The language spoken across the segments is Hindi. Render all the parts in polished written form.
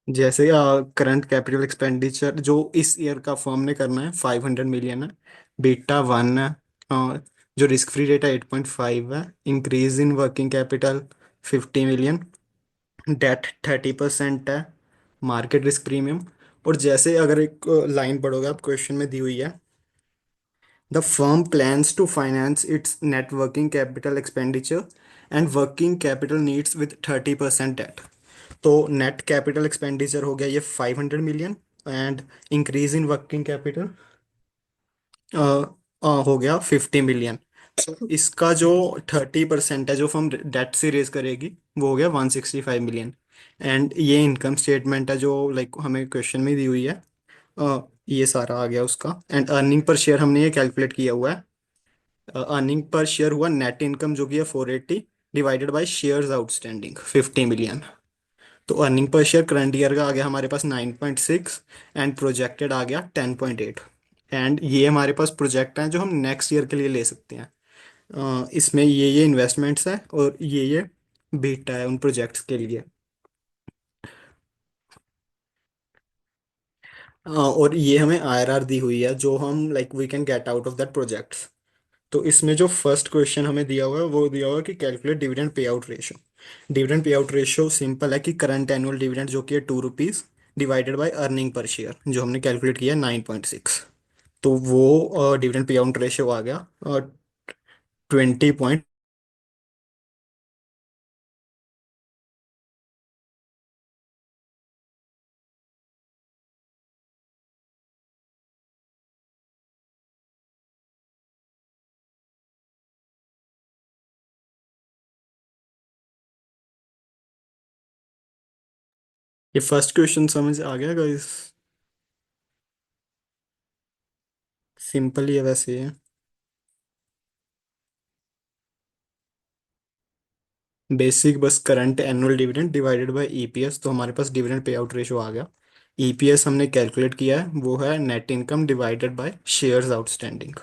जैसे करंट कैपिटल एक्सपेंडिचर जो इस ईयर का फर्म ने करना है 500 मिलियन है। बीटा 1 है। जो रिस्क फ्री रेट है 8.5 है। Increase in working capital 50 million. Debt 30% है। Market risk premium. और जैसे अगर एक लाइन पढ़ोगे आप, क्वेश्चन में दी हुई है, the firm plans to finance its net working capital expenditure and working capital needs with 30% debt. तो नेट कैपिटल एक्सपेंडिचर हो गया ये 500 million. And increase in working capital हो गया 50 मिलियन। तो इसका जो 30% है जो फर्म डेट से रेज करेगी वो हो गया 165 मिलियन। एंड ये इनकम स्टेटमेंट है जो लाइक हमें क्वेश्चन में दी हुई है। ये सारा आ गया उसका। एंड अर्निंग पर शेयर हमने ये कैलकुलेट किया हुआ है। अर्निंग पर शेयर हुआ नेट इनकम जो कि है 480 divided by shares outstanding 50 million. तो earning per share current year का आ गया हमारे पास 9.6 एंड प्रोजेक्टेड आ गया 10.8। एंड ये हमारे पास प्रोजेक्ट हैं जो हम नेक्स्ट ईयर के लिए ले सकते हैं। इसमें ये इन्वेस्टमेंट्स हैं और ये बीटा है उन प्रोजेक्ट्स के लिए। और ये हमें आईआरआर दी हुई है जो हम like we can get out of that projects. तो इसमें जो फर्स्ट क्वेश्चन हमें दिया हुआ है वो दिया हुआ है कि calculate dividend pay out ratio. Dividend pay out ratio simple है कि करंट एनुअल डिविडेंड जो कि है 2 rupees divided by earning per share जो हमने कैलकुलेट किया है 9.6। तो वो डिविडेंड पे आउट रेशियो आ गया 20 पॉइंट। ये फर्स्ट क्वेश्चन समझ आ गया गाइस? सिंपल ही है वैसे ये। बेसिक बस current annual dividend divided by EPS, तो हमारे पास डिविडेंड पे आउट रेशियो आ गया। ईपीएस हमने कैलकुलेट किया है वो है net income divided by shares outstanding.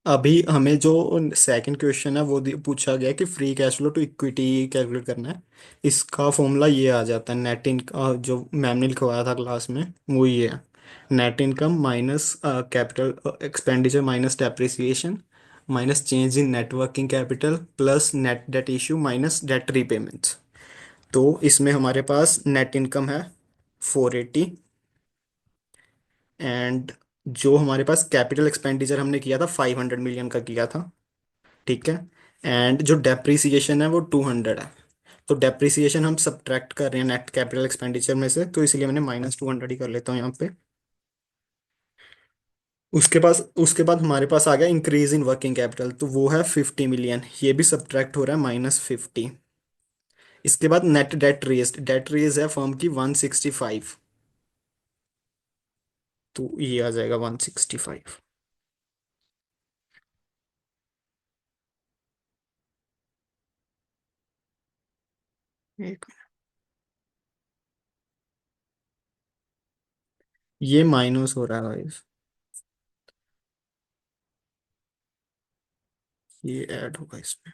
अभी हमें जो सेकंड क्वेश्चन है वो पूछा गया कि free cash flow to equity calculate करना है। इसका फॉर्मूला ये आ जाता है नेट इन जो मैम ने लिखवाया था क्लास में वो ये है। Net income minus capital expenditure minus depreciation minus change in net working capital plus net debt issue minus debt repayments. तो इसमें हमारे पास नेट इनकम है 480। एंड जो हमारे पास कैपिटल एक्सपेंडिचर हमने किया था 500 मिलियन का किया था। ठीक है। एंड जो डेप्रिसिएशन है वो 200 है। तो डेप्रिसिएशन हम सब्ट्रैक्ट कर रहे हैं नेट कैपिटल एक्सपेंडिचर में से, तो इसलिए मैंने -200 ही कर लेता हूँ यहाँ पे। उसके बाद हमारे पास आ गया इंक्रीज इन वर्किंग कैपिटल, तो वो है 50 मिलियन, ये भी सब्ट्रैक्ट हो रहा है -50। इसके बाद नेट डेट रेज है फर्म की 165। तो ये आ जाएगा 165। एक ये माइनस हो रहा है गाइस। ये ऐड होगा इसमें।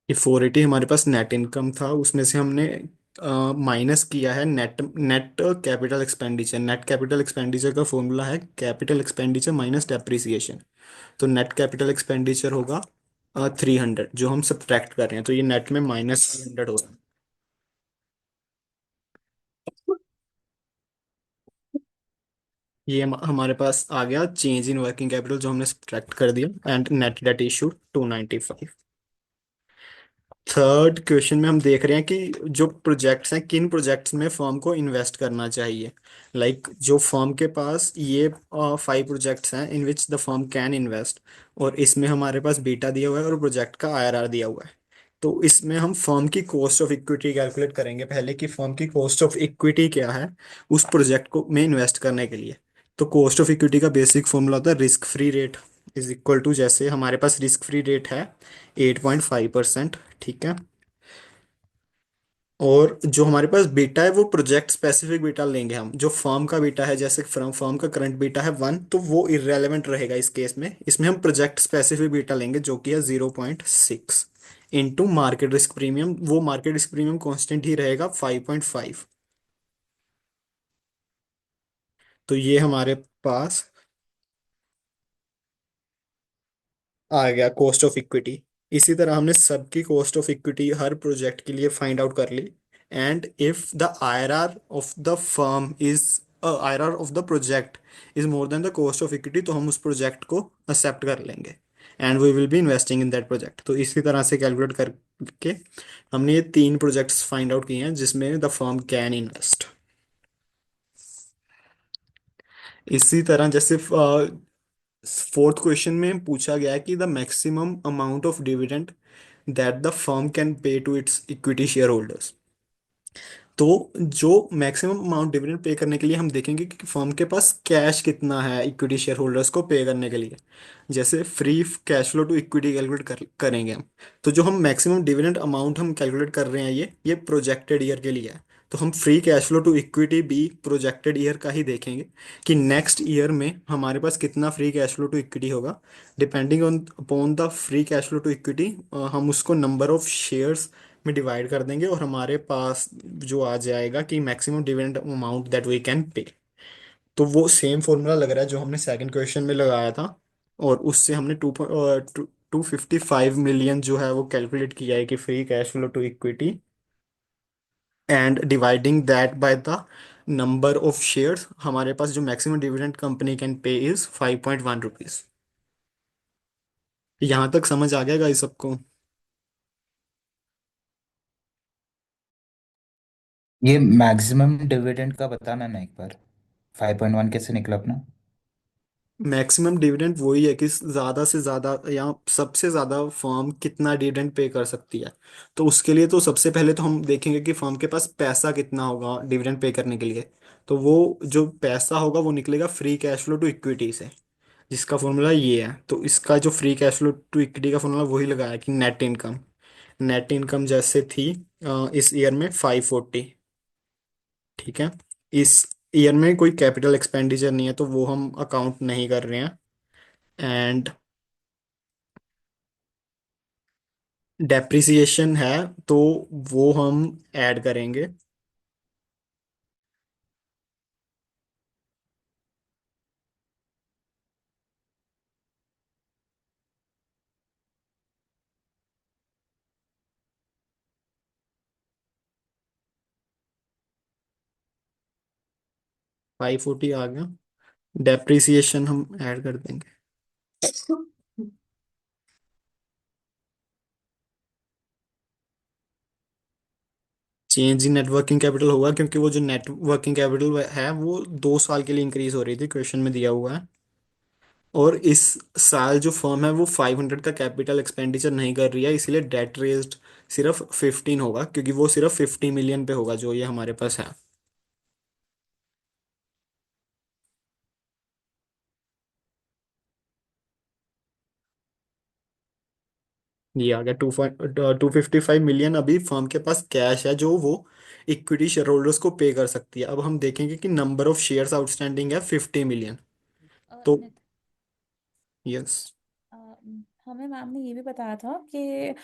ये 480 हमारे पास नेट इनकम था, उसमें से हमने माइनस किया है net net capital expenditure. Net capital expenditure का फॉर्मूला है कैपिटल एक्सपेंडिचर माइनस डेप्रिसिएशन। तो नेट कैपिटल एक्सपेंडिचर होगा 300 जो हम सब्ट्रैक्ट कर रहे हैं, तो ये नेट में -300 होगा। ये हमारे पास आ गया चेंज इन वर्किंग कैपिटल जो हमने सब्ट्रैक्ट कर दिया and net debt issue 295। Third question में हम देख रहे हैं कि जो प्रोजेक्ट्स हैं किन प्रोजेक्ट्स में फर्म को इन्वेस्ट करना चाहिए। जो फर्म के पास ये 5 प्रोजेक्ट्स हैं in which the firm can invest. और इसमें हमारे पास बीटा दिया हुआ है और प्रोजेक्ट का आईआरआर दिया हुआ है। तो इसमें हम फर्म की कॉस्ट ऑफ इक्विटी कैलकुलेट करेंगे पहले कि फर्म की कॉस्ट ऑफ इक्विटी क्या है उस प्रोजेक्ट को में इन्वेस्ट करने के लिए। तो कॉस्ट ऑफ इक्विटी का बेसिक फॉर्मूला होता है risk free rate is equal to, जैसे हमारे पास रिस्क फ्री रेट है 8.5%। ठीक है। और जो हमारे पास बीटा है वो प्रोजेक्ट स्पेसिफिक बीटा लेंगे हम। जो फर्म का बीटा है, जैसे फर्म का करंट बीटा है 1, तो वो इररेलेवेंट रहेगा इस केस में। इसमें हम प्रोजेक्ट स्पेसिफिक बीटा लेंगे जो कि है 0.6 इंटू मार्केट रिस्क प्रीमियम। वो मार्केट रिस्क प्रीमियम कांस्टेंट ही रहेगा 5.5। तो ये हमारे पास आ गया कॉस्ट ऑफ इक्विटी। इसी तरह हमने सबकी कॉस्ट ऑफ इक्विटी हर प्रोजेक्ट के लिए फाइंड आउट कर ली। And if the IRR of the firm is IRR of the project is more than the cost of equity, तो हम उस प्रोजेक्ट को एक्सेप्ट कर लेंगे and we will be investing in that project. तो इसी तरह से कैलकुलेट करके हमने ये 3 प्रोजेक्ट्स फाइंड आउट किए हैं जिसमें द फर्म कैन इन्वेस्ट। इसी तरह जैसे फोर्थ क्वेश्चन में पूछा गया है कि the maximum amount of dividend that the firm can pay to its equity share holders. तो जो मैक्सिमम अमाउंट डिविडेंड पे करने के लिए हम देखेंगे कि फर्म के पास कैश कितना है इक्विटी शेयर होल्डर्स को पे करने के लिए। जैसे free cash flow to equity calculate करेंगे हम। तो जो हम मैक्सिमम डिविडेंड अमाउंट हम कैलकुलेट कर रहे हैं, ये प्रोजेक्टेड ईयर के लिए है। तो हम free cash flow to equity भी प्रोजेक्टेड ईयर का ही देखेंगे कि नेक्स्ट ईयर में हमारे पास कितना free cash flow to equity होगा। Depending on upon the free cash flow to equity हम उसको नंबर ऑफ शेयर्स में डिवाइड कर देंगे और हमारे पास जो आ जाएगा कि maximum dividend amount that we can pay. तो वो सेम फॉर्मूला लग रहा है जो हमने सेकंड क्वेश्चन में लगाया था। और उससे हमने 255 मिलियन जो है वो कैलकुलेट किया है कि free cash flow to equity and dividing that by the number of shares, हमारे पास जो maximum dividend company can pay is 5.1 rupees. यहाँ तक समझ आ गया इस सबको? ये मैक्सिमम डिविडेंड का बताना ना एक बार, 5.1 कैसे निकला अपना? मैक्सिमम डिविडेंड वही है कि ज्यादा से ज्यादा या सबसे ज्यादा फर्म कितना डिविडेंड पे कर सकती है। तो उसके लिए तो सबसे पहले तो हम देखेंगे कि फर्म के पास पैसा कितना होगा डिविडेंड पे करने के लिए। तो वो जो पैसा होगा वो निकलेगा free cash flow to equity से, जिसका फॉर्मूला ये है। तो इसका जो free cash flow to equity का फॉर्मूला वही लगाया कि नेट इनकम। नेट इनकम जैसे थी इस ईयर में 540। ठीक है। इस ईयर में कोई कैपिटल एक्सपेंडिचर नहीं है तो वो हम अकाउंट नहीं कर रहे हैं। एंड डेप्रिसिएशन है तो वो हम ऐड करेंगे। 540 आ गया। डेप्रिसिएशन हम ऐड कर देंगे। चेंज इन नेटवर्किंग कैपिटल होगा क्योंकि वो जो नेटवर्किंग कैपिटल है वो 2 साल के लिए इंक्रीज हो रही थी, क्वेश्चन में दिया हुआ है। और इस साल जो फर्म है वो 500 का कैपिटल एक्सपेंडिचर नहीं कर रही है, इसलिए डेट रेज्ड सिर्फ 15 होगा क्योंकि वो सिर्फ 50 मिलियन पे होगा जो ये हमारे पास है। ये आ गया 255 मिलियन। अभी फर्म के पास कैश है जो वो इक्विटी शेयर होल्डर्स को पे कर सकती है। अब हम देखेंगे कि नंबर ऑफ शेयर्स आउटस्टैंडिंग है 50 मिलियन। तो नित, यस। अ, हमें मैम ने ये भी बताया था कि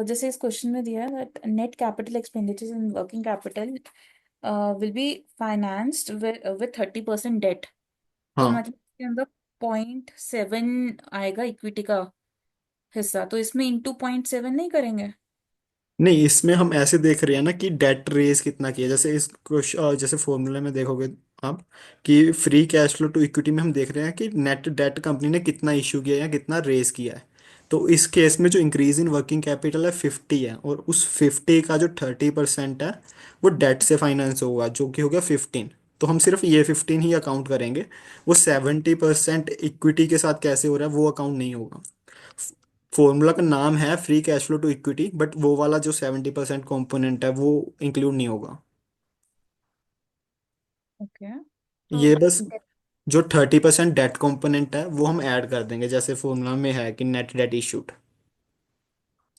जैसे इस क्वेश्चन में दिया है that net capital expenditures in working capital will be financed with 30% debt. तो हाँ। मतलब इसके अंदर 0.7 आएगा इक्विटी का हिस्सा, तो इसमें इंटू 0.7 नहीं करेंगे? नहीं, इसमें हम ऐसे देख रहे हैं ना कि डेट रेज कितना किया। जैसे इस जैसे फॉर्मूले में देखोगे आप कि free cash flow to equity में हम देख रहे हैं कि नेट डेट कंपनी ने कितना इशू किया है या कितना रेज किया है। तो इस केस में जो इंक्रीज इन वर्किंग कैपिटल है 50 है, और उस 50 का जो 30% है वो डेट से फाइनेंस होगा जो कि हो गया 15। तो हम सिर्फ ये 15 ही अकाउंट करेंगे। वो 70% इक्विटी के साथ कैसे हो रहा है वो अकाउंट नहीं होगा। फॉर्मूला का नाम है free cash flow to equity, but वो वाला जो 70% कॉम्पोनेंट है वो इंक्लूड नहीं होगा। ओके। तो ये बस जो 30% डेट कॉम्पोनेंट है वो हम ऐड कर देंगे, जैसे फॉर्मूला में है कि नेट डेट इशूड।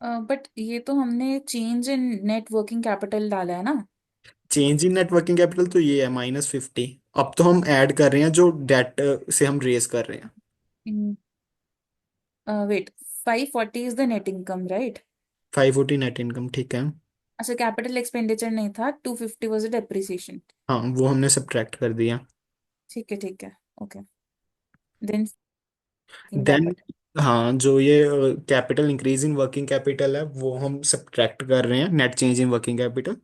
बट ये तो हमने change in net working capital डाला है ना। Change in net working capital तो ये है -50। अब तो हम ऐड कर रहे हैं जो डेट से हम रेज कर रहे हैं। Wait, 540 is the net income, right? 540 net income, ठीक है। अच्छा, कैपिटल एक्सपेंडिचर नहीं था, 250 वाज द डेप्रिसिएशन। हाँ, वो हमने सब्ट्रैक्ट कर दिया। ठीक है, ठीक है। Okay, then then capital. हाँ, जो ये capital increase in working capital है वो हम सब्ट्रैक्ट कर रहे हैं net change in working capital.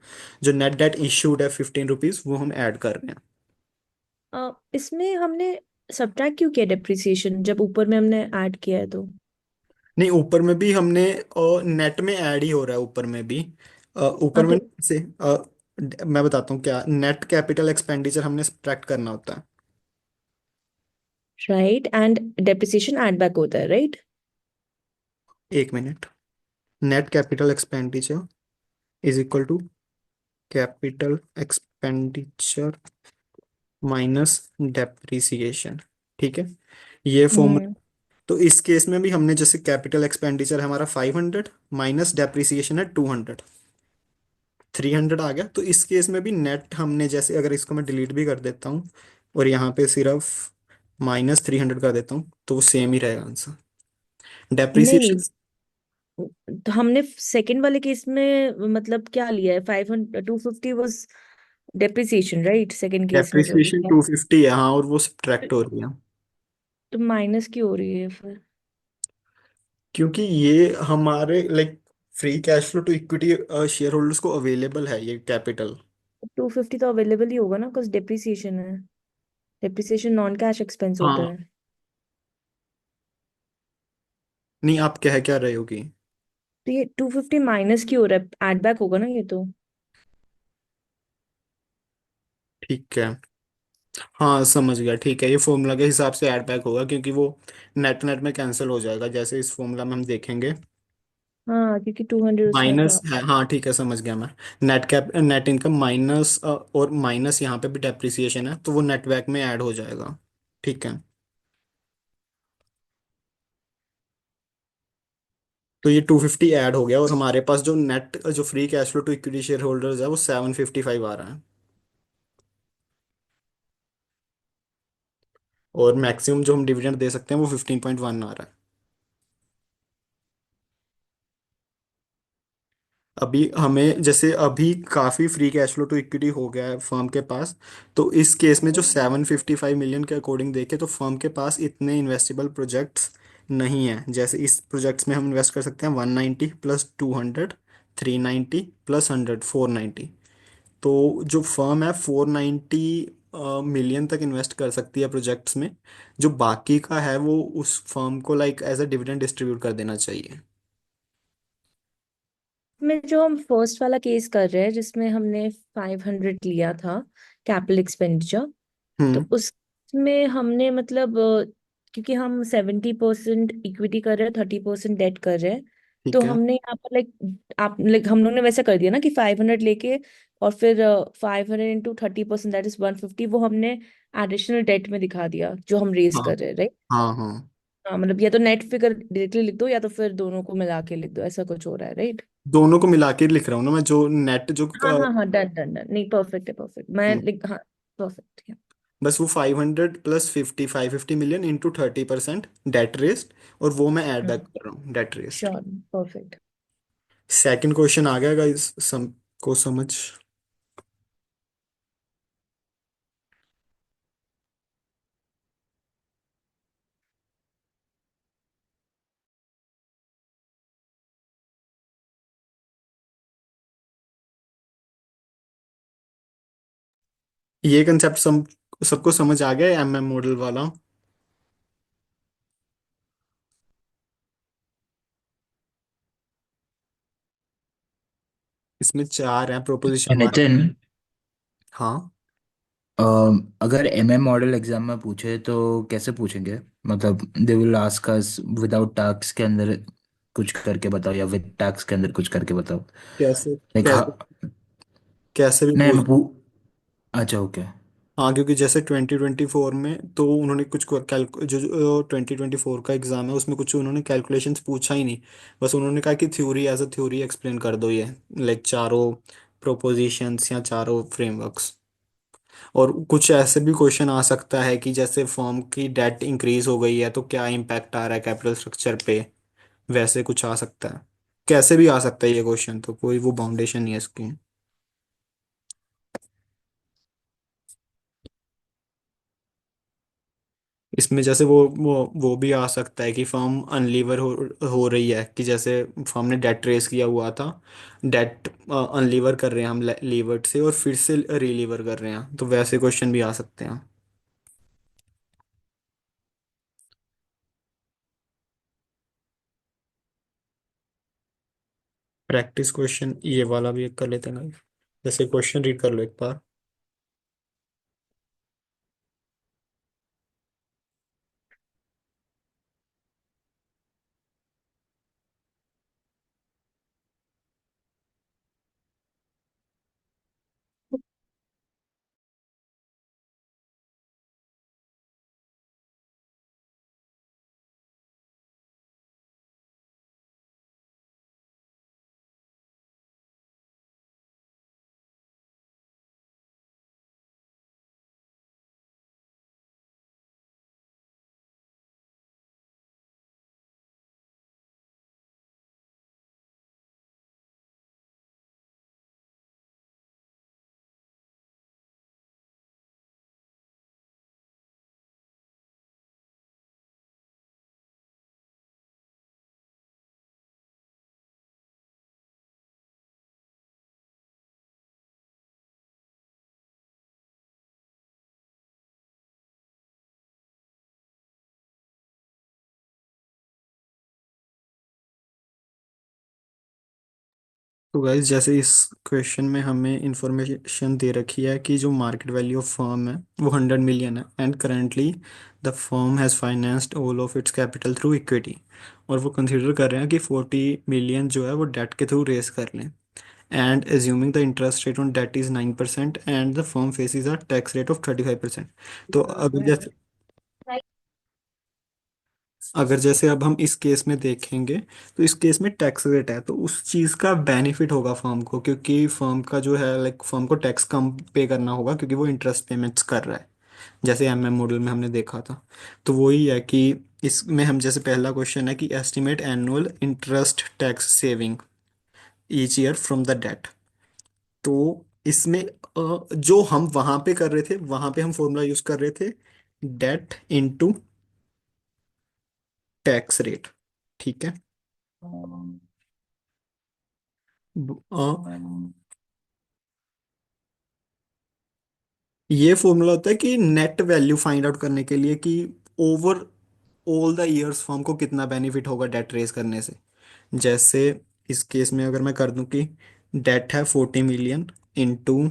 जो नेट डेट इशूड है 15 रुपीज, वो हम ऐड कर रहे हैं। इसमें हमने सब्ट्रैक्ट क्यों किया डेप्रिसिएशन जब ऊपर में हमने ऐड किया है तो? नहीं, ऊपर में भी हमने नेट में ऐड ही हो रहा है ऊपर में भी। ऊपर हाँ में तो से मैं बताता हूँ क्या नेट कैपिटल एक्सपेंडिचर हमने सब्ट्रैक्ट करना होता है। Right, and depreciation add back होता है, राइट? एक minute. Net capital expenditure is equal to capital expenditure minus depreciation, ठीक है। ये फॉर्मूला। हम्म। तो इस केस में भी हमने जैसे कैपिटल एक्सपेंडिचर है हमारा 500 माइनस डेप्रिसिएशन है 200, 300 आ गया। तो इस केस में भी नेट हमने जैसे अगर इसको मैं डिलीट भी कर देता हूँ और यहाँ पे सिर्फ -300 कर देता हूँ तो वो सेम ही रहेगा आंसर। नहीं, डेप्रिसिएशन। तो हमने सेकंड वाले केस में मतलब क्या लिया है? 500, 250 was depreciation, right? Second case में जो डेप्रिसिएशन लिया है, 250 है, हाँ, और वो सब्ट्रैक्ट हो रही है तो माइनस क्यों हो रही है फिर? क्योंकि ये हमारे like free cash flow to equity share holders को अवेलेबल है ये कैपिटल। 250 तो अवेलेबल ही होगा ना, बिकॉज डेप्रिसिएशन है। डेप्रिसिएशन नॉन कैश एक्सपेंस होता हाँ। है। नहीं, आप कह क्या रहे हो कि तो ये 250 माइनस क्यों हो रहा है? ऐड बैक होगा ना ये तो। ठीक है। हाँ, समझ गया, ठीक है, ये फॉर्मूला के हिसाब से ऐड बैक होगा क्योंकि वो नेट नेट में कैंसिल हो जाएगा जैसे इस फॉर्मूला में हम देखेंगे। हाँ, क्योंकि 200 उसमें माइनस था। है, हाँ ठीक है, समझ गया मैं। नेट इनकम माइनस और माइनस यहाँ पे भी डेप्रिसिएशन है तो वो नेट बैक में ऐड हो जाएगा। ठीक है। तो ये 250 ऐड हो गया और हमारे पास जो नेट जो free cash flow to equity share holders है वो 755 आ रहा है। और मैक्सिमम जो हम डिविडेंड दे सकते हैं वो 15.1 आ रहा है। अभी हमें जैसे अभी काफी free cash flow to equity हो गया है फर्म के पास। तो इस केस में जो 755 मिलियन के अकॉर्डिंग देखे तो फर्म के पास इतने इन्वेस्टेबल प्रोजेक्ट्स नहीं है। जैसे इस प्रोजेक्ट्स में हम इन्वेस्ट कर सकते हैं 190 प्लस 200, 390 प्लस 100, 490। तो जो फर्म है 490 मिलियन तक इन्वेस्ट कर सकती है प्रोजेक्ट्स में। जो बाकी का है वो उस फर्म को like as a dividend distribute कर देना चाहिए। में जो हम फर्स्ट वाला केस कर रहे हैं जिसमें हमने 500 लिया था कैपिटल एक्सपेंडिचर, तो हम्म। उसमें हमने मतलब क्योंकि हम 70% इक्विटी कर रहे हैं, 30% डेट कर रहे हैं, तो ठीक है। हमने यहाँ पर लाइक आप लाइक हम लोग ने वैसा कर दिया ना कि 500 लेके और फिर 500 into 30%, दैट इज 150, वो हमने एडिशनल डेट में दिखा दिया जो हम रेज हाँ कर रहे हैं, राइट? हाँ हाँ। हाँ, मतलब या तो नेट फिगर डायरेक्टली लिख दो या तो फिर दोनों को मिला के लिख दो, ऐसा कुछ हो रहा है, राइट? दोनों को मिला के लिख रहा हूँ ना मैं, जो नेट जो हाँ हाँ हाँ, डन डन डन, नहीं परफेक्ट है, परफेक्ट, मैं हम्म, लिख, हाँ, परफेक्ट है। बस वो 500 plus 550 million into 30% debt rest, और वो मैं ऐड बैक कर रहा हूँ debt rest. Sure, perfect. Second question आ गया गाइस, को समझ। ये कंसेप्ट सबको समझ आ गया एमएम मॉडल वाला। इसमें चार हैं प्रोपोजिशन हमारे। नितिन, हाँ। अ, अगर एमएम मॉडल एग्जाम में पूछे तो कैसे पूछेंगे? मतलब they will ask us without tax के अंदर कुछ करके बताओ या विद टैक्स के अंदर कुछ करके बताओ। कैसे लाइक कैसे कैसे भी नहीं पूछ। मैं पू अच्छा, ओके। हाँ, क्योंकि जैसे 2024 में तो उन्होंने कुछ जो 2024 का एग्जाम है उसमें कुछ उन्होंने कैलकुलेशंस पूछा ही नहीं। बस उन्होंने कहा कि theory as a theory explain कर दो, ये लाइक चारों प्रोपोजिशंस या चारों फ्रेमवर्क्स। और कुछ ऐसे भी क्वेश्चन आ सकता है कि जैसे फर्म की डेट इंक्रीज हो गई है तो क्या इम्पैक्ट आ रहा है कैपिटल स्ट्रक्चर पे, वैसे कुछ आ सकता है। कैसे भी आ सकता है ये क्वेश्चन, तो कोई वो बाउंडेशन नहीं है इसकी। इसमें जैसे वो भी आ सकता है कि फर्म अनलीवर हो रही है, कि जैसे फर्म ने डेट रेस किया हुआ था, डेट अनलीवर कर रहे हैं हम लीवर्ड से और फिर से रिलीवर कर रहे हैं, तो वैसे क्वेश्चन भी आ सकते हैं। प्रैक्टिस क्वेश्चन ये वाला भी एक कर लेते हैं ना। जैसे क्वेश्चन रीड कर लो एक बार। तो गाइज जैसे इस क्वेश्चन में हमें इंफॉर्मेशन दे रखी है कि जो मार्केट वैल्यू ऑफ फर्म है वो 100 मिलियन है, and currently the firm has financed all of its capital through equity. और वो कंसीडर कर रहे हैं कि 40 मिलियन जो है वो डेट के थ्रू रेस कर लें, and assuming the interest rate on that is 9% and the firm faces a tax rate of 35%। तो अगर जैसे अब हम इस केस में देखेंगे तो इस केस में टैक्स रेट है, तो उस चीज़ का बेनिफिट होगा फर्म को, क्योंकि फर्म का जो है लाइक फर्म को टैक्स कम पे करना होगा क्योंकि वो इंटरेस्ट पेमेंट्स कर रहा है, जैसे एमएम मॉडल में हमने देखा था। तो वही है कि इसमें हम जैसे पहला क्वेश्चन है कि estimate annual interest tax saving each year from the debt. तो इसमें जो हम वहां पे कर रहे थे, वहां पे हम फॉर्मूला यूज कर रहे थे डेट इनटू टैक्स रेट। ठीक है। ये फॉर्मूला होता है कि नेट वैल्यू फाइंड आउट करने के लिए कि over all the years firm को कितना बेनिफिट होगा डेट रेज करने से। जैसे इस केस में अगर मैं कर दूं कि डेट है 40 मिलियन इंटू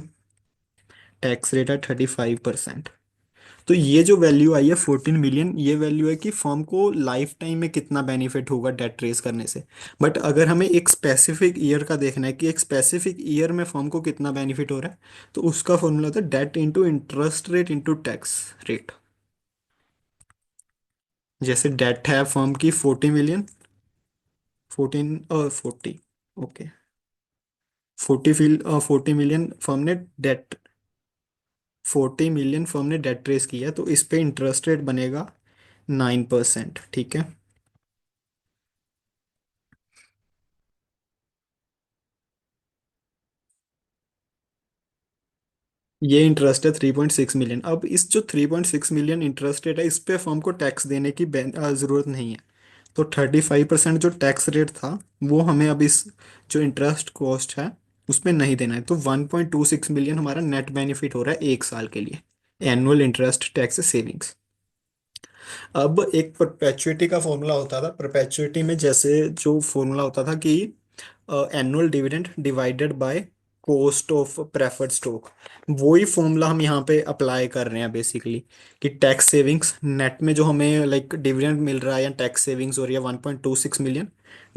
टैक्स रेट है 35%, तो ये जो वैल्यू आई है 14 मिलियन, ये वैल्यू है कि फर्म को लाइफ टाइम में कितना बेनिफिट होगा डेट रेज करने से। बट अगर हमें एक स्पेसिफिक ईयर का देखना है कि एक स्पेसिफिक ईयर में फर्म को कितना बेनिफिट हो रहा है, तो उसका फॉर्मूला होता है debt into interest rate into tax rate. जैसे डेट है फर्म की 40 मिलियन, 40 ओके, 40 मिलियन फर्म ने डेट 40 मिलियन फर्म ने डेट रेज किया, तो इस पे इंटरेस्ट रेट बनेगा 9%। ठीक है। ये इंटरेस्ट है 3.6 मिलियन। अब इस जो 3.6 मिलियन इंटरेस्ट रेट है इस पे फर्म को टैक्स देने की जरूरत नहीं है। तो 35% जो टैक्स रेट था वो हमें अब इस जो इंटरेस्ट कॉस्ट है उस पे नहीं देना है। तो 1.26 मिलियन हमारा नेट बेनिफिट हो रहा है एक साल के लिए, एनुअल इंटरेस्ट टैक्स सेविंग्स। अब एक परपेचुइटी का फॉर्मूला होता था, परपेचुइटी में जैसे जो फॉर्मूला होता था कि annual dividend divided by cost of preferred stock, वही फॉर्मूला हम यहाँ पे अप्लाई कर रहे हैं बेसिकली, कि टैक्स सेविंग्स नेट में जो हमें लाइक डिविडेंड मिल रहा है या टैक्स सेविंग्स हो रही है 1.26 million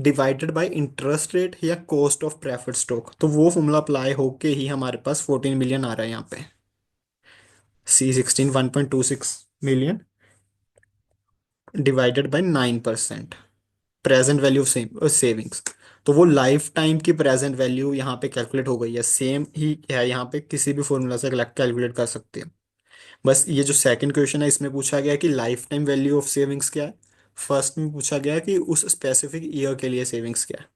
divided by interest rate या कॉस्ट ऑफ प्रेफर्ड स्टॉक, तो वो फॉर्मूला अप्लाई होके ही हमारे पास 14 मिलियन आ रहा है यहाँ पे। C16 1.26 million divided by 9%, present value of savings. तो वो लाइफ टाइम की प्रेजेंट वैल्यू यहाँ पे कैलकुलेट हो गई है, सेम ही है यहाँ पे, किसी भी फॉर्मूला से कैलकुलेट कर सकते हैं। बस ये जो सेकंड क्वेश्चन है इसमें पूछा गया है कि life time value of savings क्या है, फर्स्ट में पूछा गया है कि उस स्पेसिफिक ईयर के लिए सेविंग्स क्या है।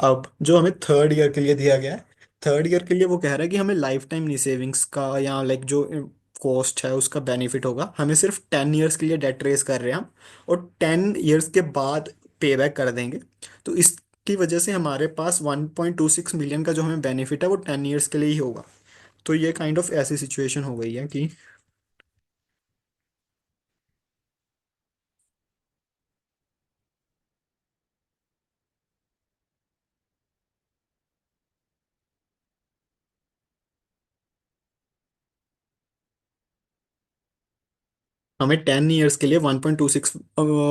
अब जो हमें थर्ड ईयर के लिए दिया गया है, थर्ड ईयर के लिए वो कह रहा है कि हमें लाइफ टाइम नहीं सेविंग्स का या लाइक जो कॉस्ट है उसका बेनिफिट होगा, हमें सिर्फ 10 ईयर्स के लिए डेट रेस कर रहे हैं हम, और 10 ईयर्स के बाद पे बैक कर देंगे। तो इसकी वजह से हमारे पास 1.26 मिलियन का जो हमें बेनिफिट है वो 10 ईयर्स के लिए ही होगा। तो ये काइंड ऑफ ऐसी सिचुएशन हो गई है कि हमें 10 ईयर्स के लिए 1.26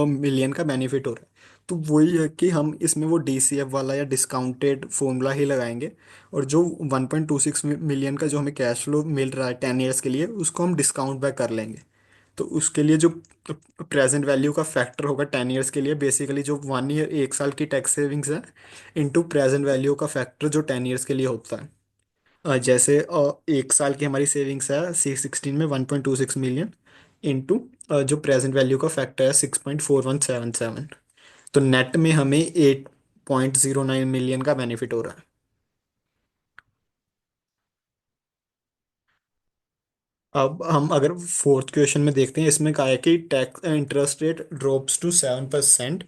मिलियन का बेनिफिट हो रहा है। तो वही है कि हम इसमें वो DCF वाला या डिस्काउंटेड फॉर्मूला ही लगाएंगे, और जो 1.26 मिलियन का जो हमें कैश फ्लो मिल रहा है 10 ईयर्स के लिए उसको हम डिस्काउंट बैक कर लेंगे। तो उसके लिए जो प्रेजेंट वैल्यू का फैक्टर होगा 10 ईयर्स के लिए, बेसिकली जो 1 ईयर 1 साल की टैक्स सेविंग्स है इंटू प्रेजेंट वैल्यू का फैक्टर जो 10 ईयर्स के लिए होता है। जैसे 1 साल की हमारी सेविंग्स है C16 में 1.26 मिलियन इंटू जो प्रेजेंट वैल्यू का फैक्टर है 6.4177, तो नेट में हमें 8.09 मिलियन का बेनिफिट हो रहा है। अब हम अगर फोर्थ क्वेश्चन में देखते हैं, इसमें कहा है कि tax interest rate drops to 7%,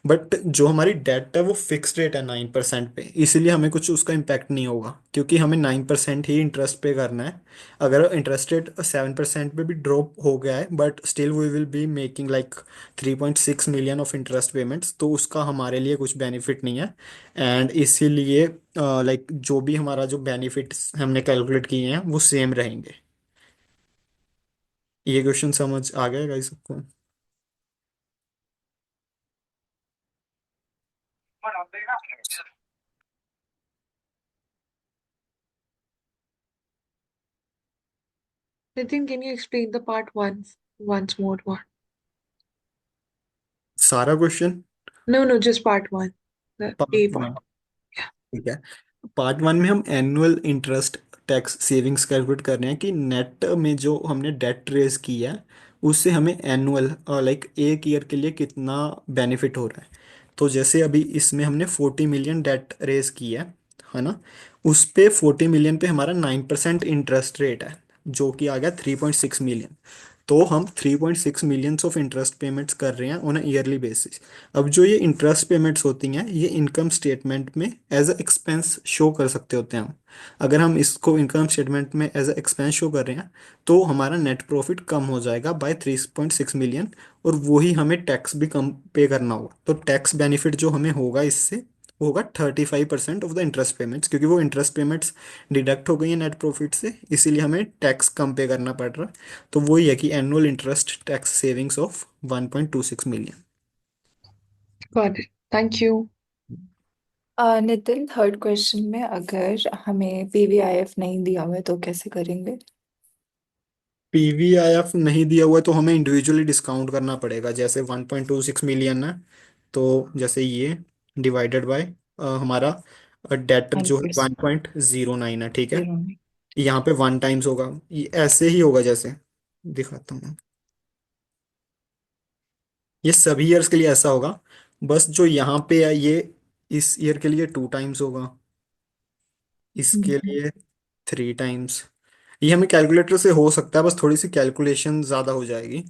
but जो हमारी डेट है वो फिक्स रेट है 9% पे, इसीलिए हमें कुछ उसका इम्पैक्ट नहीं होगा क्योंकि हमें 9% ही इंटरेस्ट पे करना है। अगर इंटरेस्ट रेट 7% पे भी ड्रॉप हो गया है but still we will be making like 3.6 million of interest payments, तो उसका हमारे लिए कुछ बेनिफिट नहीं है। एंड इसीलिए लाइक जो भी हमारा जो बेनिफिट्स हमने कैलकुलेट किए हैं वो सेम रहेंगे। ये क्वेश्चन समझ आ गया गाइस सबको? Nitin, can you explain the part one once more? What? सारा question? No, no, just part one. The part A part. One, ठीक है। पार्ट वन में हम annual interest tax savings calculate कर रहे हैं कि नेट में जो हमने डेट रेज की है उससे हमें एनुअल लाइक 1 ईयर के लिए कितना बेनिफिट हो रहा है। तो जैसे अभी इसमें हमने 40 मिलियन डेट रेज की है ना, उस पे 40 मिलियन पे हमारा 9% इंटरेस्ट रेट है जो कि आ गया 3.6 मिलियन। तो हम 3.6 मिलियंस ऑफ इंटरेस्ट पेमेंट्स कर रहे हैं ऑन ईयरली बेसिस। अब जो ये इंटरेस्ट पेमेंट्स होती हैं ये इनकम स्टेटमेंट में एज अ एक्सपेंस शो कर सकते होते हैं हम। अगर हम इसको इनकम स्टेटमेंट में एज अ एक्सपेंस शो कर रहे हैं तो हमारा नेट प्रॉफिट कम हो जाएगा बाय 3.6 मिलियन, और वही हमें टैक्स भी कम पे करना होगा। तो टैक्स बेनिफिट जो हमें होगा इससे वो होगा 35% ऑफ द इंटरेस्ट पेमेंट्स, क्योंकि वो इंटरेस्ट पेमेंट्स डिडक्ट हो गई है नेट प्रॉफिट से, इसीलिए हमें टैक्स कम पे करना पड़ रहा है। तो वही है कि annual interest tax savings of 1.26 million. Got it. Thank you. Nitin, third question में अगर हमें पीवीआईएफ नहीं दिया हुआ है तो कैसे करेंगे? PVIF नहीं दिया हुआ है तो हमें इंडिविजुअली डिस्काउंट करना पड़ेगा। जैसे 1.26 मिलियन है तो जैसे ये डिवाइडेड बाय हमारा डेट जो है 9%। 1.09 है, ठीक है। 09। यहाँ पे 1 टाइम्स होगा, ये ऐसे ही होगा जैसे दिखाता हूँ। ये सभी ईयर्स के लिए ऐसा होगा, बस जो यहाँ पे है ये इस ईयर के लिए 2 टाइम्स होगा, इसके हम्म। लिए 3 टाइम्स। ये हमें कैलकुलेटर से हो सकता है, बस थोड़ी सी कैलकुलेशन ज़्यादा हो जाएगी।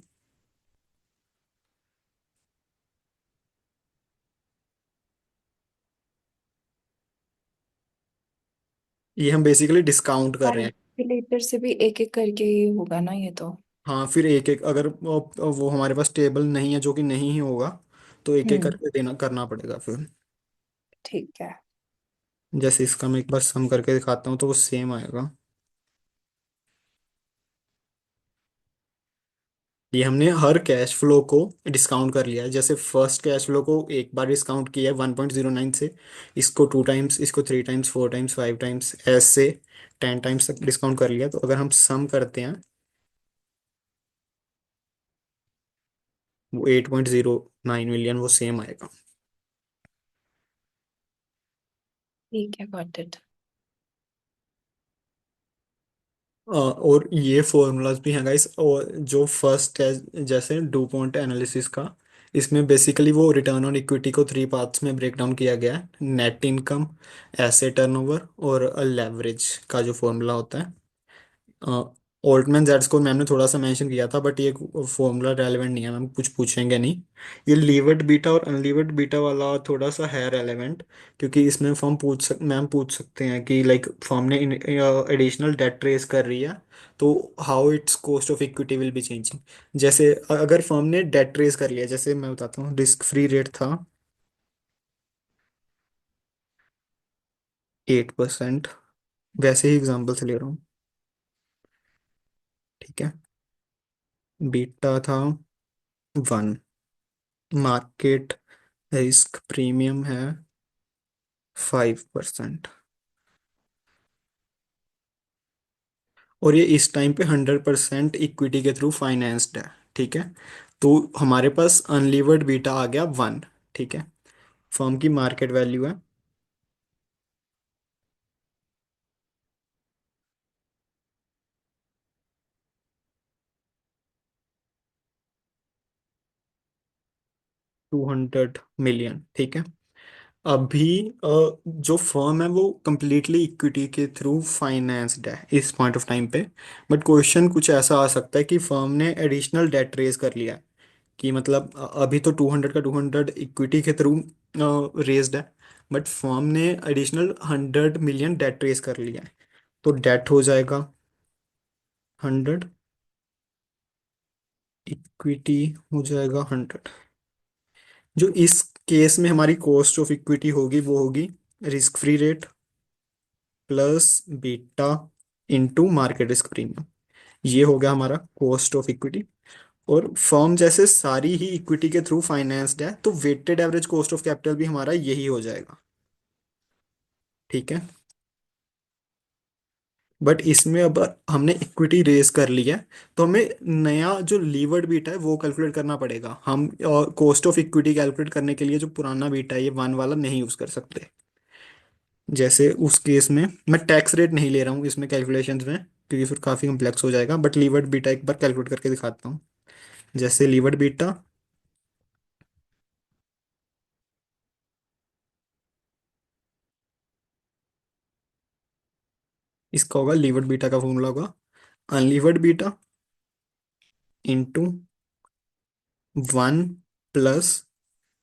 ये हम बेसिकली डिस्काउंट कर रहे हैं। कैलकुलेटर से भी एक एक करके ही होगा ना ये तो? हाँ, फिर एक एक अगर वो हमारे पास टेबल नहीं है जो कि नहीं ही होगा, तो एक एक हम्म। करके देना करना पड़ेगा फिर। ठीक है। जैसे इसका मैं एक बार सम करके दिखाता हूँ तो वो सेम आएगा। ये हमने हर कैश फ्लो को डिस्काउंट कर लिया है। जैसे फर्स्ट कैश फ्लो को एक बार डिस्काउंट किया है 1.09 से, इसको 2 टाइम्स, इसको 3 टाइम्स, 4 टाइम्स, 5 टाइम्स, ऐसे 10 टाइम्स तक डिस्काउंट कर लिया। तो अगर हम सम करते हैं वो 8.09 मिलियन वो सेम आएगा। ठीक है, गॉट इट। और ये फॉर्मूलाज भी हैं गाइस, और जो फर्स्ट है जैसे डू पॉइंट एनालिसिस का, इसमें बेसिकली वो रिटर्न ऑन इक्विटी को 3 पार्ट्स में ब्रेक डाउन किया गया है, नेट इनकम, एसेट टर्नओवर और लेवरेज का जो फॉर्मूला होता है। ओल्टमैन जेड स्कोर मैम ने थोड़ा सा मेंशन किया था, बट ये फॉर्मूला रेलेवेंट नहीं है, मैम कुछ पूछेंगे नहीं। ये लीवर्ड बीटा और अनलीवर्ड बीटा वाला थोड़ा सा है रेलेवेंट, क्योंकि इसमें मैम पूछ सकते हैं कि लाइक फर्म ने एडिशनल डेट रेज कर रही है, तो how it's cost of equity will be changing. जैसे अगर फर्म ने डेट रेज कर लिया, जैसे मैं बताता हूँ, रिस्क फ्री रेट था 8%, वैसे ही एग्जाम्पल से ले रहा हूँ, ठीक है। बीटा था 1, मार्केट रिस्क प्रीमियम है 5%, और ये इस टाइम पे 100% इक्विटी के थ्रू फाइनेंस्ड है, ठीक है। तो हमारे पास अनलीवर्ड बीटा आ गया 1, ठीक है। फर्म की मार्केट वैल्यू है 200 मिलियन, ठीक है। अभी जो फर्म है वो कंप्लीटली इक्विटी के थ्रू फाइनेंस्ड है इस पॉइंट ऑफ टाइम पे। बट क्वेश्चन कुछ ऐसा आ सकता है कि फर्म ने एडिशनल डेट रेज कर लिया है, कि मतलब अभी तो 200 का 200 इक्विटी के थ्रू रेज्ड है, बट फर्म ने एडिशनल 100 मिलियन डेट रेज कर लिया है, तो डेट हो जाएगा 100, इक्विटी हो जाएगा 100। जो इस केस में हमारी कॉस्ट ऑफ इक्विटी होगी वो होगी risk free rate plus beta into market risk premium. ये हो गया हमारा कॉस्ट ऑफ इक्विटी। और फर्म जैसे सारी ही इक्विटी के थ्रू फाइनेंस्ड है, तो weighted average cost of capital भी हमारा यही हो जाएगा, ठीक है। बट इसमें अब हमने इक्विटी रेज कर ली है, तो हमें नया जो लीवर्ड बीटा है वो कैलकुलेट करना पड़ेगा हम, और कॉस्ट ऑफ इक्विटी कैलकुलेट करने के लिए जो पुराना बीटा है ये 1 वाला नहीं यूज कर सकते। जैसे उस केस में मैं टैक्स रेट नहीं ले रहा हूँ इसमें कैलकुलेशंस में, क्योंकि फिर काफ़ी कम्प्लेक्स हो जाएगा, बट लीवर्ड बीटा एक बार कैलकुलेट करके दिखाता हूँ। जैसे लीवर्ड बीटा, इसका होगा लीवर्ड बीटा का फॉर्मूला होगा unlevered beta into 1 plus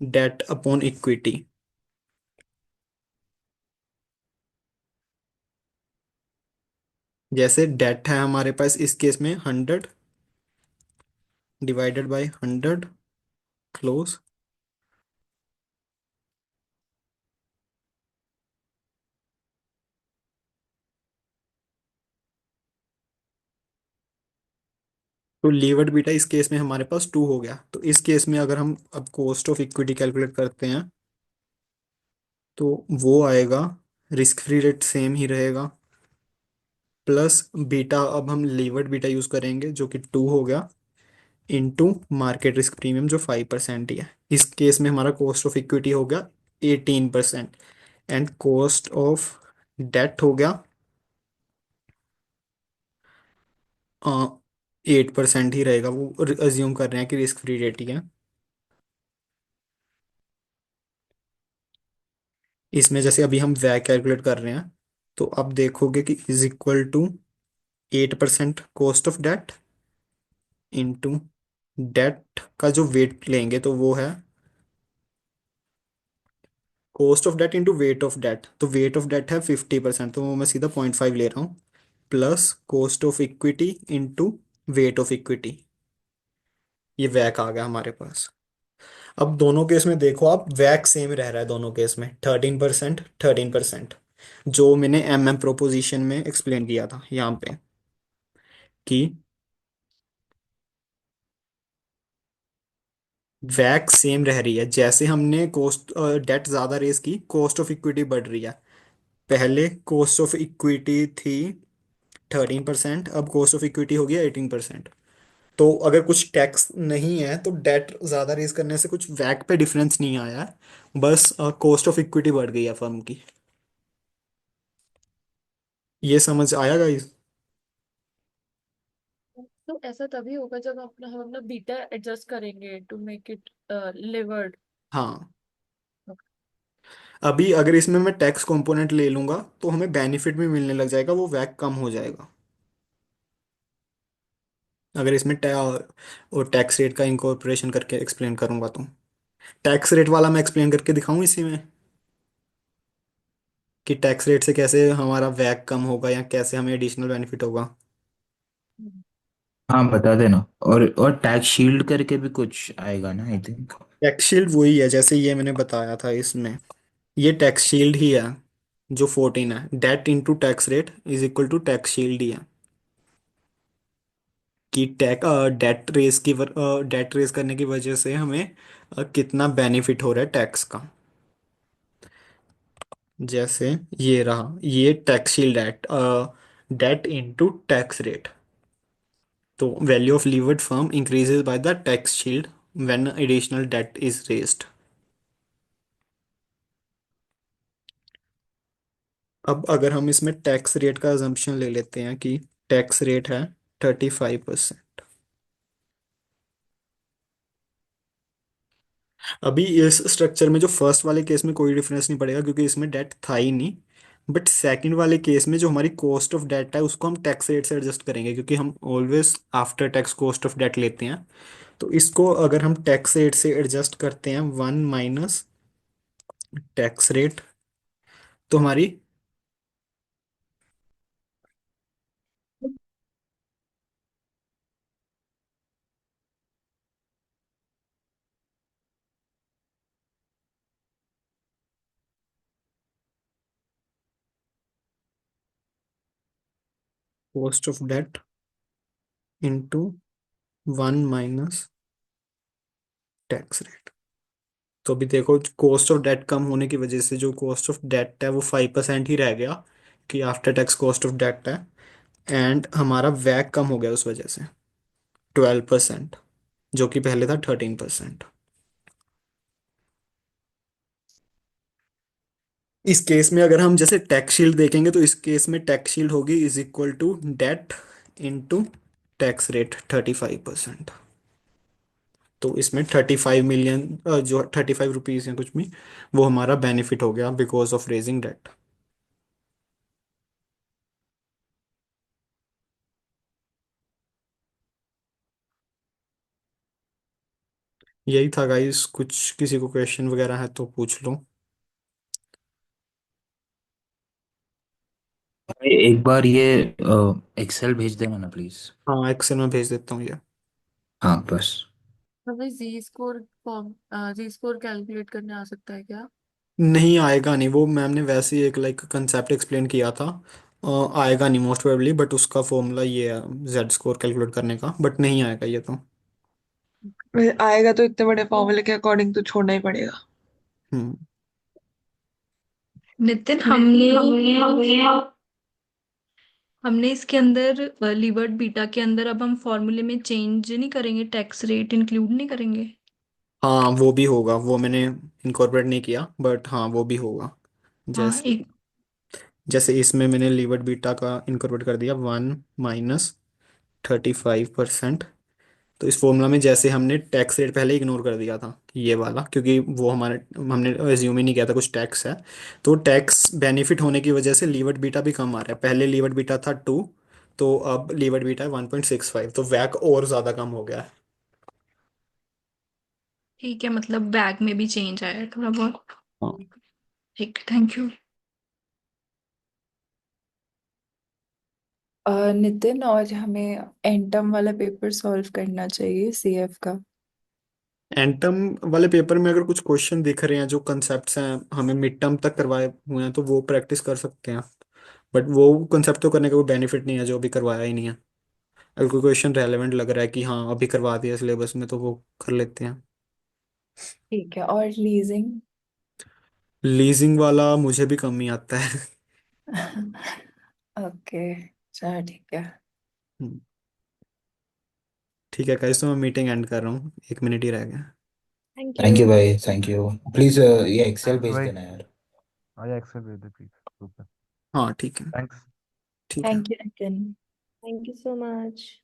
debt upon equity. जैसे डेट है हमारे पास इस केस में 100 डिवाइडेड बाय 100 क्लोज, तो लीवर्ड बीटा इस केस में हमारे पास 2 हो गया। तो इस केस में अगर हम अब कॉस्ट ऑफ इक्विटी कैलकुलेट करते हैं तो वो आएगा, रिस्क फ्री रेट सेम ही रहेगा, प्लस बीटा अब हम लीवर्ड बीटा यूज करेंगे जो कि 2 हो गया, इनटू मार्केट रिस्क प्रीमियम जो 5% ही है। इस केस में हमारा कॉस्ट ऑफ इक्विटी हो गया 18%, एंड कॉस्ट ऑफ डेट हो गया 8% ही रहेगा, वो अज्यूम कर रहे हैं कि रिस्क फ्री रेट ही है। इसमें जैसे अभी हम वैक कैलकुलेट कर रहे हैं, तो अब देखोगे कि is equal to 8% cost of debt into debt का जो वेट लेंगे तो वो है cost of debt into weight of debt, तो वेट ऑफ डेट है 50%, तो वो मैं सीधा 0.5 ले रहा हूँ, plus cost of equity into weight of equity. ये वैक आ गया हमारे पास। अब दोनों केस में देखो आप, वैक सेम रह रहा है दोनों केस में, 13%, 13%, जो मैंने प्रोपोजिशन में एक्सप्लेन किया था यहाँ पे, कि वैक सेम रह रही है। जैसे हमने कॉस्ट डेट ज्यादा रेस की, कॉस्ट ऑफ इक्विटी बढ़ रही है। पहले कॉस्ट ऑफ इक्विटी थी 13%, अब कॉस्ट ऑफ इक्विटी हो गया 18%, तो अगर कुछ टैक्स नहीं है तो डेट ज्यादा रेज करने से कुछ वैक पे डिफरेंस नहीं आया है, बस कॉस्ट ऑफ इक्विटी बढ़ गई है फर्म की। ये समझ आया गाइस? तो ऐसा तभी होगा जब हम अपना बीटा एडजस्ट करेंगे टू मेक इट लिवर्ड। हाँ। अभी अगर इसमें मैं टैक्स कंपोनेंट ले लूंगा तो हमें बेनिफिट भी मिलने लग जाएगा, वो वैक कम हो जाएगा। अगर इसमें और टैक्स रेट का इंकॉर्पोरेशन करके एक्सप्लेन करूंगा तो टैक्स रेट वाला मैं एक्सप्लेन करके दिखाऊं इसी में, कि टैक्स रेट से कैसे हमारा वैक कम होगा या कैसे हमें एडिशनल बेनिफिट होगा। हाँ बता देना। और टैक्स शील्ड करके भी कुछ आएगा ना, आई थिंक। टैक्स शील्ड वही है जैसे ये मैंने बताया था इसमें, ये टैक्स शील्ड ही है। जो 14 है, debt into tax rate is equal to tax shield ही है। कि डेट रेस करने की वजह से हमें कितना बेनिफिट हो रहा है टैक्स का। जैसे ये रहा, ये tax shield debt, debt into tax rate. तो value of levered firm increases by the tax shield when additional debt is raised. अब अगर हम इसमें टैक्स रेट का अजम्पशन ले लेते हैं कि टैक्स रेट है 35%। अभी इस स्ट्रक्चर में जो फर्स्ट वाले केस में कोई डिफरेंस नहीं पड़ेगा क्योंकि इसमें डेट था ही नहीं। बट सेकंड वाले केस में जो हमारी कॉस्ट ऑफ डेट है उसको हम टैक्स रेट से एडजस्ट करेंगे, क्योंकि हम always after tax cost of debt लेते हैं। तो इसको अगर हम टैक्स रेट से एडजस्ट करते हैं 1 - टैक्स रेट, तो हमारी cost of debt into 1 - tax rate. तो अभी देखो, कॉस्ट ऑफ डेट कम होने की वजह से जो कॉस्ट ऑफ डेट है वो 5% ही रह गया, कि after tax cost of debt है। एंड हमारा वैक कम हो गया उस वजह से 12%, जो कि पहले था 13%। इस केस में अगर हम जैसे टैक्स शील्ड देखेंगे तो इस केस में टैक्स शील्ड होगी is equal to debt into tax rate 35%। तो इसमें 35 मिलियन, जो 35 रुपीज हैं कुछ भी, वो हमारा बेनिफिट हो गया बिकॉज ऑफ रेजिंग डेट। यही था गाइस, कुछ किसी को क्वेश्चन वगैरह है तो पूछ लो। एक बार ये एक्सेल भेज देना ना प्लीज। हाँ, एक्सेल में भेज देता हूँ ये। हाँ बस। हमें जी स्कोर कैलकुलेट करने आ सकता है क्या? नहीं आएगा नहीं, वो मैम ने वैसे ही एक लाइक कंसेप्ट एक्सप्लेन किया था। आएगा नहीं मोस्ट प्रोबेबली, बट उसका फॉर्मूला ये है जेड स्कोर कैलकुलेट करने का, बट नहीं आएगा ये तो। आएगा तो इतने बड़े फॉर्मूले के अकॉर्डिंग तो छोड़ना ही पड़ेगा। हम्म। नितिन हमने हमने इसके अंदर लीवर्ड बीटा के अंदर अब हम फॉर्मूले में चेंज नहीं करेंगे, टैक्स रेट इंक्लूड नहीं करेंगे। हाँ वो भी होगा, वो मैंने इनकॉर्पोरेट नहीं किया बट हाँ वो भी होगा। हाँ जैसे एक जैसे इसमें मैंने लीवर्ड बीटा का इनकॉर्पोरेट कर दिया 1 - 35%। तो इस फॉर्मूला में जैसे हमने टैक्स रेट पहले इग्नोर कर दिया था ये वाला, क्योंकि वो हमारे हमने एज्यूम ही नहीं किया था कुछ टैक्स है। तो टैक्स बेनिफिट होने की वजह से लीवर्ड बीटा भी कम आ रहा है। पहले लीवर्ड बीटा था 2, तो अब लीवर्ड बीटा है 1.65, तो वैक और ज़्यादा कम हो गया है। ठीक है, मतलब बैग में भी चेंज आया है थोड़ा बहुत। हाँ। ठीक, थैंक यू। नितिन, और हमें एंटम वाला पेपर सॉल्व करना चाहिए सीएफ का। एंटम वाले पेपर में अगर कुछ क्वेश्चन दिख रहे हैं जो कंसेप्ट्स हैं हमें मिड टर्म तक करवाए हुए हैं तो वो प्रैक्टिस कर सकते हैं। बट वो कंसेप्ट तो करने का कोई बेनिफिट नहीं है जो अभी करवाया ही नहीं है। अगर कोई क्वेश्चन रेलेवेंट लग रहा है कि हाँ अभी करवा दिया सिलेबस में, तो वो कर लेते हैं। ठीक है, और लीजिंग? लीजिंग वाला मुझे भी कम ही आता है। ओके, चलो ठीक है। हम्म, ठीक। ठीक है गाइस, तो मैं मीटिंग एंड कर रहा हूँ, 1 मिनट ही रह गया। Thank thank you you. भाई, थैंक यू। प्लीज ये एक्सेल थैंक्स भेज भाई। देना यार। हाँ, एक्सेल भेज दे प्लीज ग्रुप में। हाँ ठीक है। थैंक्स। ठीक है। Thank you Nitin. Thank you so much.